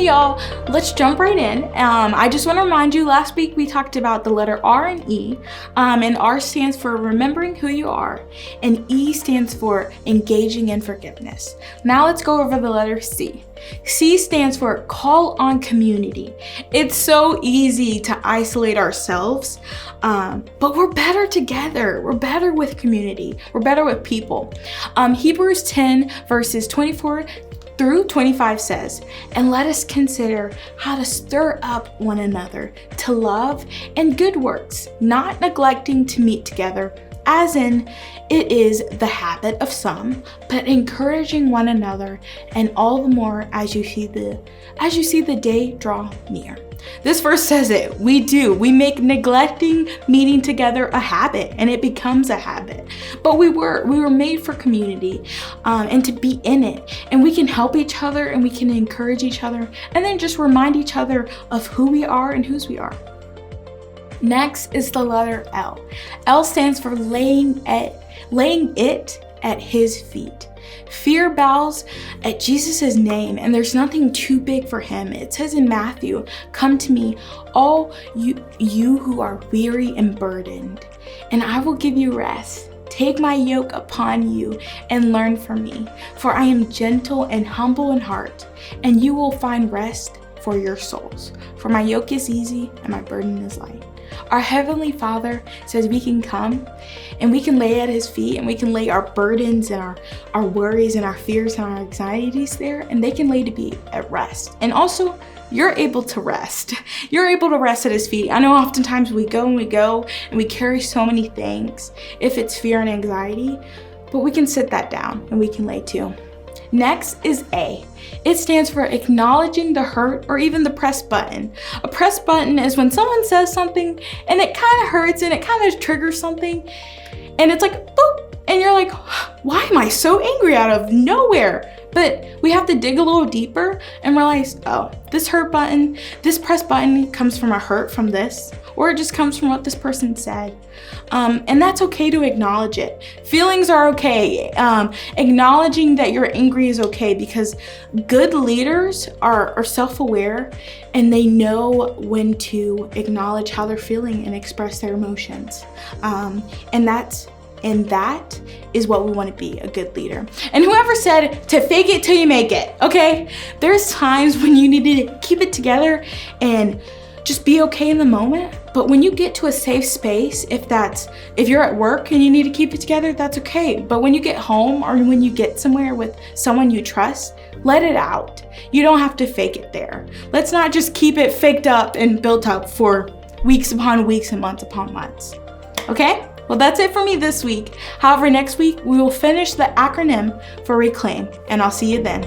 Okay, y'all, let's jump right in. I just want to remind you, last week we talked about the letter R and E, and R stands for remembering who you are, and E stands for engaging in forgiveness. Now let's go over the letter C. C stands for call on community. It's so easy to isolate ourselves, but we're better together. We're better with community. We're better with people. Hebrews 10 verses 24 through 25 says, and let us consider how to stir up one another to love and good works, not neglecting to meet together, as in it is the habit of some, but encouraging one another, and all the more as you see the day draw near. This verse says it. We make neglecting meeting together a habit, and it becomes a habit. But we were made for community, and to be in it, and we can help each other, and we can encourage each other, and then just remind each other of who we are and whose we are. Next is the letter L. L stands for laying it at his feet. Fear bows at Jesus' name, and there's nothing too big for him. It says in Matthew, come to me, all you who are weary and burdened, and I will give you rest. Take my yoke upon you and learn from me, for I am gentle and humble in heart, and you will find rest for your souls. For my yoke is easy and my burden is light. Our Heavenly Father says we can come and we can lay at his feet, and we can lay our burdens and our worries and our fears and our anxieties there, and they can lay to be at rest. And also, you're able to rest. You're able to rest at his feet. I know oftentimes we go and we carry so many things if it's fear and anxiety, but we can sit that down and we can lay too. Next is A. It stands for acknowledging the hurt or even the press button. A press button is when someone says something and it kind of hurts and it kind of triggers something, and it's like, boop, and you're like, why am I so angry out of nowhere? But we have to dig a little deeper and realize, oh, this hurt button, this press button comes from a hurt from this, or it just comes from what this person said. And that's okay to acknowledge it. Feelings are okay. Acknowledging that you're angry is okay, because good leaders are self-aware, and they know when to acknowledge how they're feeling and express their emotions. And that is what we want to be, a good leader. And whoever said to fake it till you make it, okay? There's times when you need to keep it together and just be okay in the moment. But when you get to a safe space, if you're at work and you need to keep it together, that's okay. But when you get home or when you get somewhere with someone you trust, let it out. You don't have to fake it there. Let's not just keep it faked up and built up for weeks upon weeks and months upon months. Okay? Well, that's it for me this week. However, next week we will finish the acronym for Reclaim, and I'll see you then.